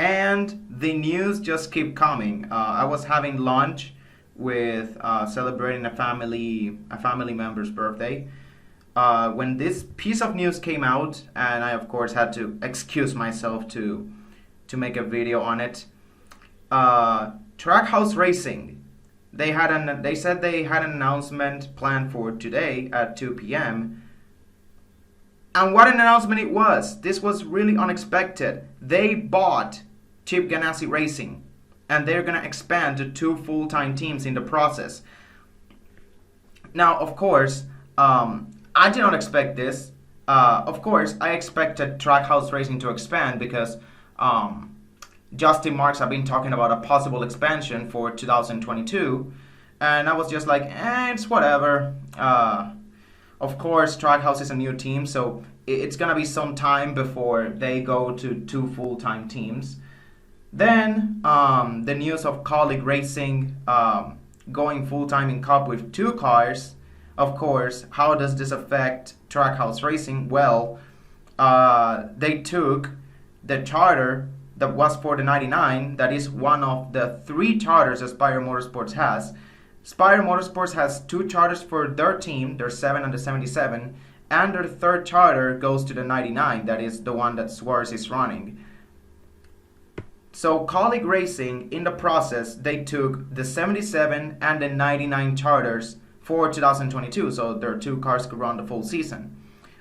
And the news just keep coming. I was having lunch with celebrating a family member's birthday. When this piece of news came out, and I of course had to excuse myself to make a video on it. Trackhouse Racing, they said they had an announcement planned for today at 2 p.m. And what an announcement it was! This was really unexpected. They bought Chip Ganassi Racing, and they're gonna expand to 2 full-time teams in the process. Now, of course, I did not expect this. Of course, I expected Trackhouse Racing to expand because Justin Marks have been talking about a possible expansion for 2022, and I was just like, it's whatever. Of course, Trackhouse is a new team, so it's gonna be some time before they go to 2 full-time teams. Then the news of Colleague Racing going full-time in Cup with 2 cars. Of course, how does this affect Trackhouse Racing? Well, they took the charter that was for the 99, that is one of the 3 charters that Spire Motorsports has. Spire Motorsports has 2 charters for their team, their 7 and the 77, and their 3rd charter goes to the 99, that is the one that Suarez is running. So Colleague Racing, in the process, they took the 77 and the 99 charters for 2022, so their 2 cars could run the full season.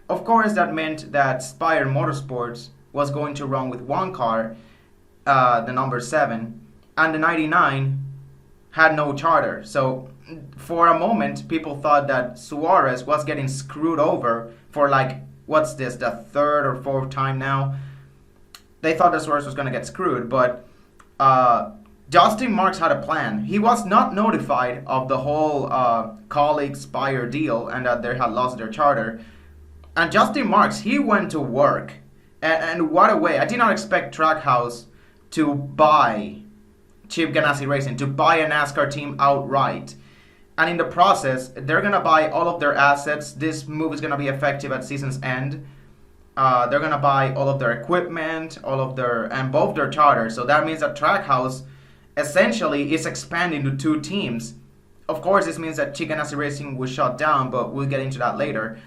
Of course, that meant that Spire Motorsports was going to run with 1 car, the number 7, and the 99 had no charter. So for a moment, people thought that Suarez was getting screwed over for like, what's this, the 3rd or 4th time now? They thought that Suarez was going to get screwed, but Justin Marks had a plan. He was not notified of the whole Colleague Spire deal and that they had lost their charter. And Justin Marks, he went to work. And what a way. I did not expect Trackhouse to buy Chip Ganassi Racing, to buy a NASCAR team outright. And in the process, they're going to buy all of their assets. This move is going to be effective at season's end. They're going to buy all of their equipment, and both their charters. So that means that Trackhouse essentially is expanding to 2 teams. Of course, this means that Chip Ganassi Racing will shut down, but we'll get into that later.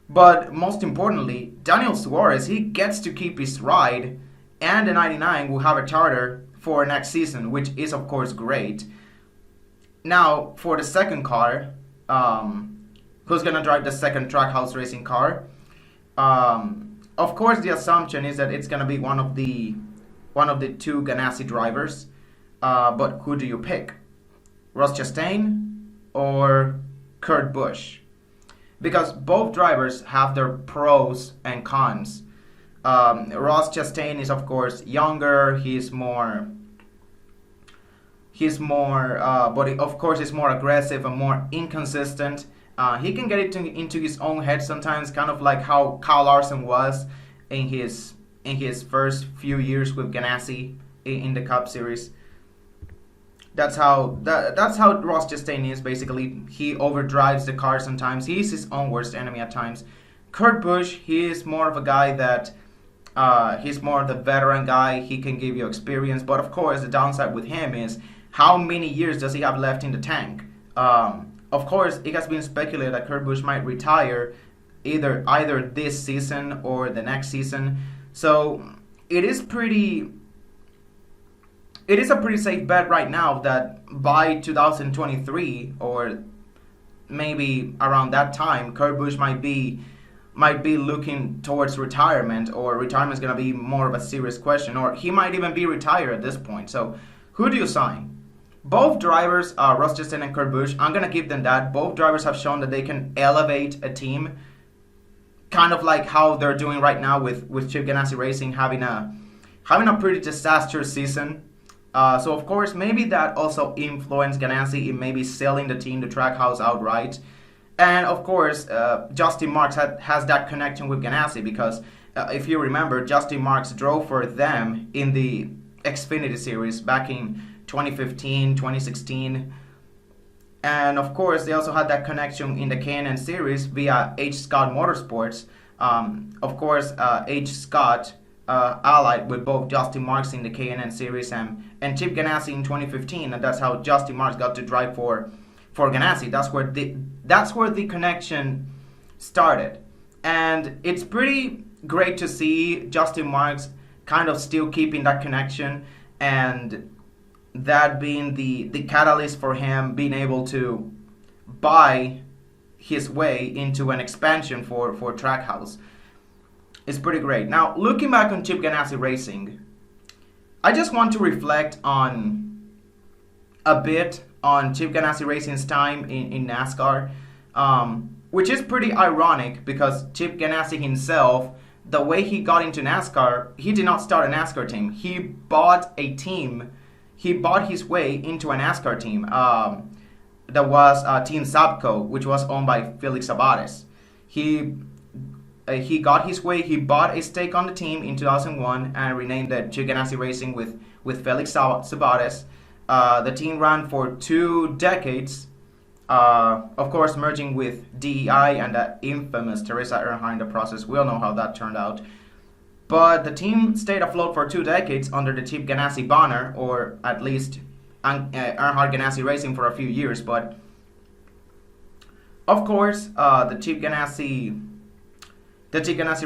But most importantly, Daniel Suarez, he gets to keep his ride, and the 99 will have a charter for next season, which is of course great. Now, for the 2nd car, who's going to drive the 2nd Trackhouse Racing car? Of course, the assumption is that it's going to be one of the 2 Ganassi drivers. But who do you pick? Ross Chastain or Kurt Busch? Because both drivers have their pros and cons. Ross Chastain is of course younger. He's more, but of course he's more aggressive and more inconsistent. He can get it into his own head sometimes, kind of like how Kyle Larson was in his first few years with Ganassi in the Cup Series. That's how Ross Chastain is, basically. He overdrives the car sometimes. He is his own worst enemy at times. Kurt Busch, he is more of a guy that he's more of the veteran guy. He can give you experience, but of course the downside with him is how many years does he have left in the tank? Of course, it has been speculated that Kurt Busch might retire either this season or the next season. So it is a pretty safe bet right now that by 2023 or maybe around that time, Kurt Busch might be looking towards retirement, or retirement is going to be more of a serious question, or he might even be retired at this point. So who do you sign? Both drivers, Ross Chastain and Kurt Busch, I'm going to give them that. Both drivers have shown that they can elevate a team, kind of like how they're doing right now with Chip Ganassi Racing having a pretty disastrous season. So of course, maybe that also influenced Ganassi in maybe selling the team to Trackhouse outright. And of course, Justin Marks has that connection with Ganassi because if you remember, Justin Marks drove for them in the Xfinity Series back in 2015, 2016. And of course, they also had that connection in the K&N Series via H. Scott Motorsports. Of course, H. Scott allied with both Justin Marks in the K&N series and Chip Ganassi in 2015, and that's how Justin Marks got to drive for Ganassi. That's where the connection started, and it's pretty great to see Justin Marks kind of still keeping that connection, and that being the catalyst for him being able to buy his way into an expansion for Trackhouse. It's pretty great. Now, looking back on Chip Ganassi Racing, I just want to reflect on a bit on Chip Ganassi Racing's time in NASCAR, which is pretty ironic because Chip Ganassi himself, the way he got into NASCAR, he did not start a NASCAR team. He bought a team. He bought his way into a NASCAR team that was Team Sabco, which was owned by Felix Sabates. He got his way. He bought a stake on the team in 2001 and renamed it Chip Ganassi Racing with Felix Sabates. The team ran for 2 decades, of course merging with DEI and the infamous Teresa Earnhardt in the process. We all know how that turned out. But the team stayed afloat for 2 decades under the Chip Ganassi banner, or at least Earnhardt Ganassi Racing for a few years. But of course, the Chip Ganassi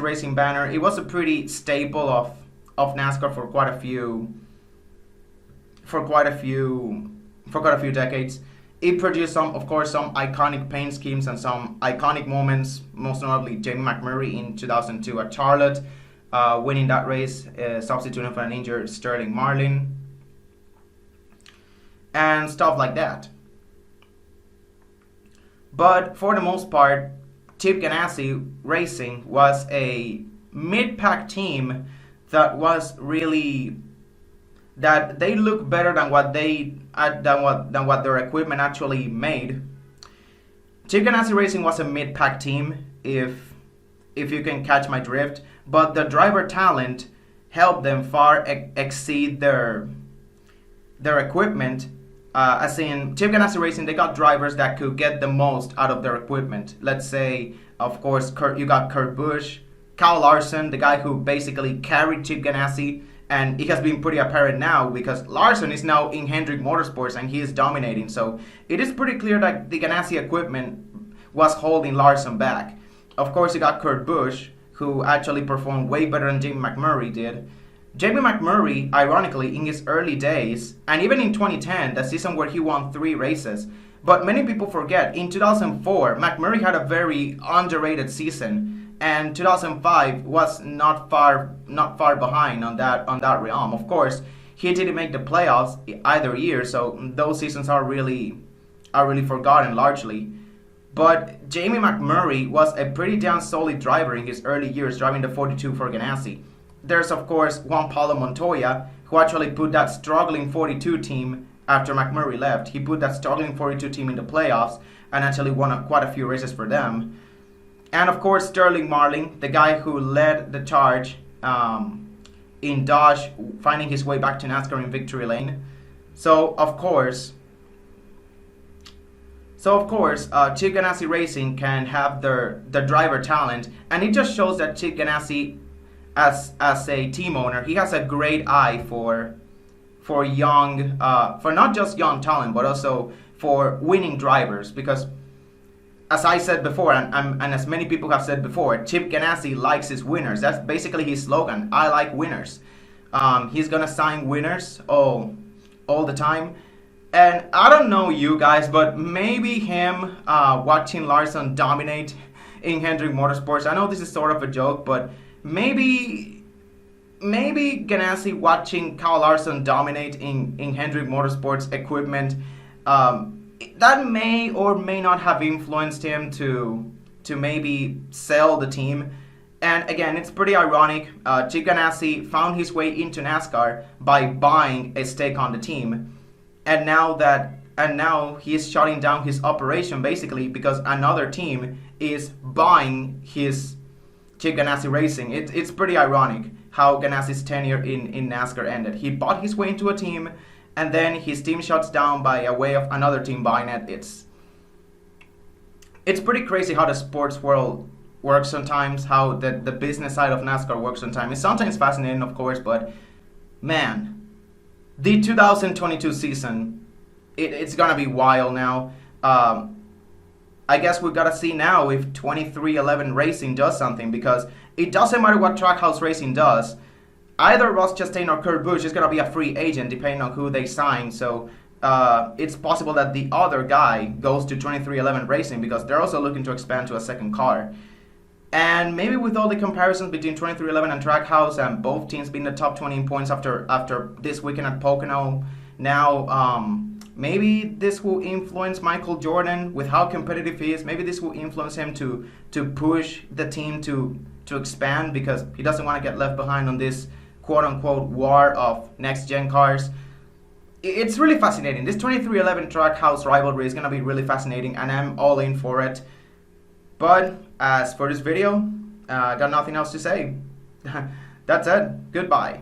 Racing banner, it was a pretty staple of NASCAR for quite a few decades. It produced some iconic paint schemes and some iconic moments, most notably Jamie McMurray in 2002 at Charlotte, winning that race, substituting for an injured Sterling Marlin, and stuff like that. But for the most part, Chip Ganassi Racing was a mid-pack team that was really, that they looked better than what their equipment actually made. Chip Ganassi Racing was a mid-pack team, if you can catch my drift, but the driver talent helped them far exceed their equipment. As in Chip Ganassi Racing, they got drivers that could get the most out of their equipment. Let's say, of course, you got Kurt Busch, Kyle Larson, the guy who basically carried Chip Ganassi, and it has been pretty apparent now because Larson is now in Hendrick Motorsports and he is dominating. So it is pretty clear that the Ganassi equipment was holding Larson back. Of course, you got Kurt Busch, who actually performed way better than Jamie McMurray did. Jamie McMurray, ironically, in his early days, and even in 2010, the season where he won 3 races, but many people forget, in 2004, McMurray had a very underrated season, and 2005 was not far behind on that realm. Of course, he didn't make the playoffs either year, so those seasons are really forgotten largely. But Jamie McMurray was a pretty damn solid driver in his early years, driving the 42 for Ganassi. There's, of course, Juan Pablo Montoya, who actually put that struggling 42 team after McMurray left. He put that struggling 42 team in the playoffs and actually won quite a few races for them. And, of course, Sterling Marlin, the guy who led the charge in Dodge, finding his way back to NASCAR in victory lane. So, of course, Chip Ganassi Racing can have the driver talent, and it just shows that Chip Ganassi, as a team owner, he has a great eye for young, for not just young talent, but also for winning drivers. Because, as I said before, and as many people have said before, Chip Ganassi likes his winners. That's basically his slogan. I like winners. He's gonna sign winners all the time. And I don't know you guys, but maybe him watching Larson dominate in Hendrick Motorsports. I know this is sort of a joke, but maybe Ganassi watching Kyle Larson dominate in Hendrick Motorsports equipment, that may or may not have influenced him to maybe sell the team. And again, it's pretty ironic. Chip Ganassi found his way into NASCAR by buying a stake on the team. And now he is shutting down his operation basically because another team is buying his Chip Ganassi Racing. It's pretty ironic how Ganassi's tenure in NASCAR ended. He bought his way into a team, and then his team shuts down by a way of another team buying it. It's pretty crazy how the sports world works sometimes, how the business side of NASCAR works sometimes. It's sometimes fascinating, of course, but man, the 2022 season, it's gonna be wild now. I guess we've got to see now if 2311 Racing does something, because it doesn't matter what Trackhouse Racing does. Either Ross Chastain or Kurt Busch is going to be a free agent depending on who they sign. So it's possible that the other guy goes to 2311 Racing because they're also looking to expand to a second car. And maybe with all the comparisons between 2311 and Trackhouse and both teams being the top 20 in points after this weekend at Pocono, now maybe this will influence Michael Jordan with how competitive he is. Maybe this will influence him to push the team to expand because he doesn't want to get left behind on this quote-unquote war of next-gen cars. It's really fascinating. This 2311 Trackhouse rivalry is going to be really fascinating, and I'm all in for it. But as for this video, I got nothing else to say. That's it. Goodbye.